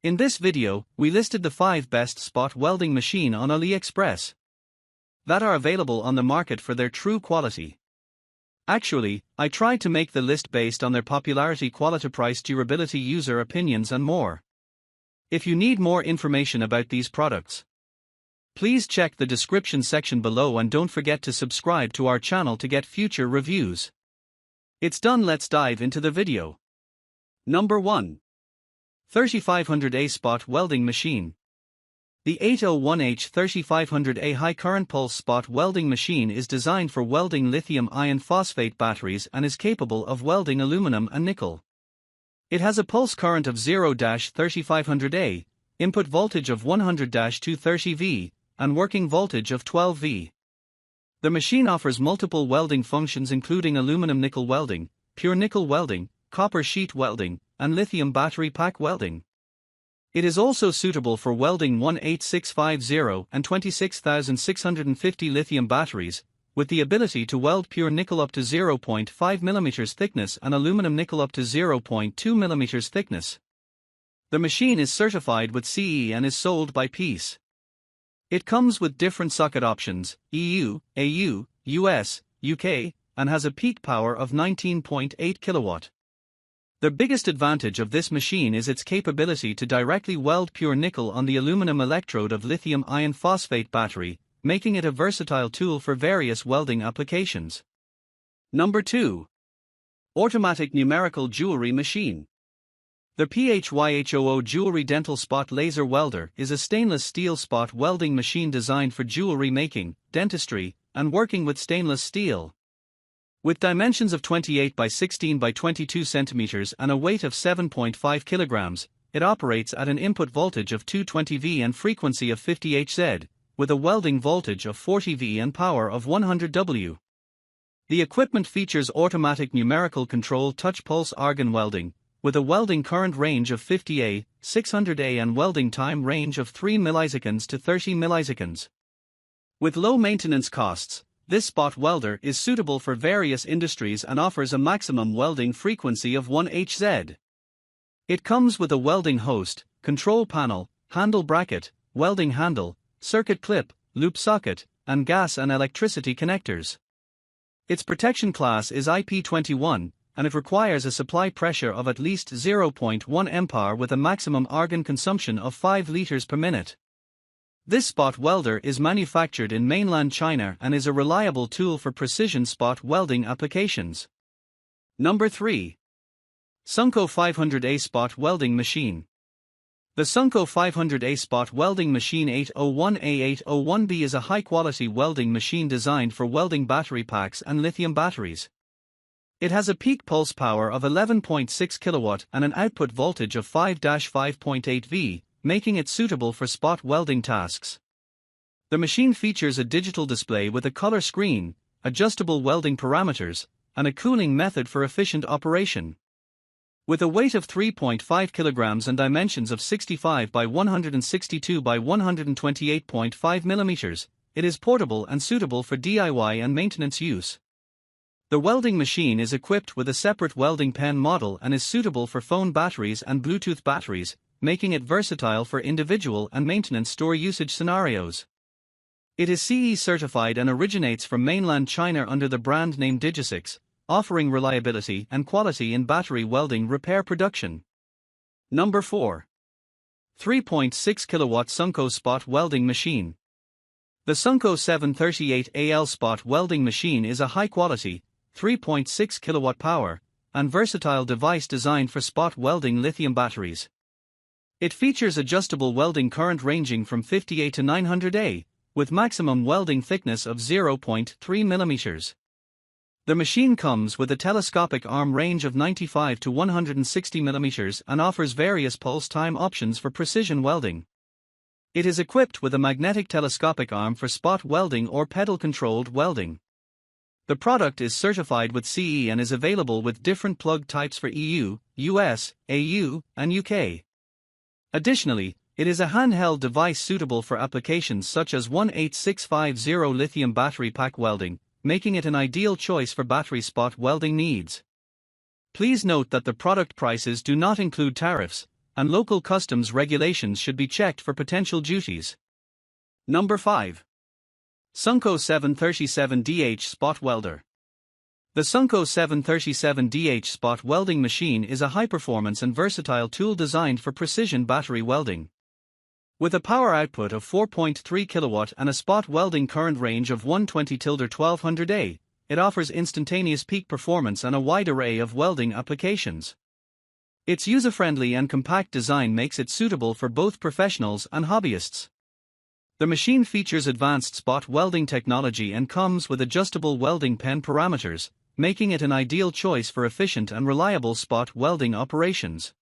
In this video, we listed the 5 best spot welding machine on Aliexpress that are available on the market for their true quality. Actually, I tried to make the list based on their popularity, quality, price, durability, user opinions and more. If you need more information about these products, please check the description section below and don't forget to subscribe to our channel to get future reviews. It's done, let's dive into the video. Number 1. 3500A Spot Welding Machine. The 801H 3500A high current pulse spot welding machine is designed for welding lithium iron phosphate batteries and is capable of welding aluminum and nickel. It has a pulse current of 0-3500A, input voltage of 100-230V, and working voltage of 12V. The machine offers multiple welding functions including aluminum nickel welding, pure nickel welding, copper sheet welding, and lithium battery pack welding. It is also suitable for welding 18650 and 26650 lithium batteries, with the ability to weld pure nickel up to 0.5 mm thickness and aluminum nickel up to 0.2 mm thickness. The machine is certified with CE and is sold by piece. It comes with different socket options, EU, AU, US, UK, and has a peak power of 19.8 kW. The biggest advantage of this machine is its capability to directly weld pure nickel on the aluminum electrode of lithium iron phosphate battery, making it a versatile tool for various welding applications. Number 2. Automatic Numerical Jewelry Machine. The PHYHOO Jewelry Dental Spot Laser Welder is a stainless steel spot welding machine designed for jewelry making, dentistry, and working with stainless steel. With dimensions of 28 by 16 by 22 centimeters and a weight of 7.5 kilograms, it operates at an input voltage of 220V and frequency of 50 Hz, with a welding voltage of 40V and power of 100W. The equipment features automatic numerical control touch pulse argon welding, with a welding current range of 50A, 600A and welding time range of 3 milliseconds to 30 milliseconds. With low maintenance costs, this spot welder is suitable for various industries and offers a maximum welding frequency of 1 Hz. It comes with a welding host, control panel, handle bracket, welding handle, circuit clip, loop socket, and gas and electricity connectors. Its protection class is IP21, and it requires a supply pressure of at least 0.1 MPa with a maximum argon consumption of 5 liters per minute. This spot welder is manufactured in mainland China and is a reliable tool for precision spot welding applications. Number 3. Sunkko 500A Spot Welding Machine. The Sunkko 500A Spot Welding Machine 801A801B is a high-quality welding machine designed for welding battery packs and lithium batteries. It has a peak pulse power of 11.6 kW and an output voltage of 5-5.8V, making it suitable for spot welding tasks. The machine features a digital display with a color screen, adjustable welding parameters, and a cooling method for efficient operation. With a weight of 3.5 kilograms and dimensions of 65 by 162 by 128.5 millimeters, it is portable and suitable for DIY and maintenance use. The welding machine is equipped with a separate welding pen model and is suitable for phone batteries and Bluetooth batteries, making it versatile for individual and maintenance store usage scenarios. It is CE certified and originates from mainland China under the brand name Digisix, offering reliability and quality in battery welding repair production. Number 4. 3.6 kW Sunkko Spot Welding Machine. The Sunkko 738AL Spot Welding Machine is a high-quality, 3.6 kW power, and versatile device designed for spot welding lithium batteries. It features adjustable welding current ranging from 50A to 900A, with maximum welding thickness of 0.3 mm. The machine comes with a telescopic arm range of 95 to 160 mm and offers various pulse time options for precision welding. It is equipped with a magnetic telescopic arm for spot welding or pedal-controlled welding. The product is certified with CE and is available with different plug types for EU, US, AU, and UK. Additionally, it is a handheld device suitable for applications such as 18650 lithium battery pack welding, making it an ideal choice for battery spot welding needs. Please note that the product prices do not include tariffs, and local customs regulations should be checked for potential duties. Number 5. Sunkko 737DH Spot Welder. The Sunkko 737DH spot welding machine is a high-performance and versatile tool designed for precision battery welding. With a power output of 4.3 kW and a spot welding current range of 120-1200 A, it offers instantaneous peak performance and a wide array of welding applications. Its user-friendly and compact design makes it suitable for both professionals and hobbyists. The machine features advanced spot welding technology and comes with adjustable welding pen parameters, making it an ideal choice for efficient and reliable spot welding operations.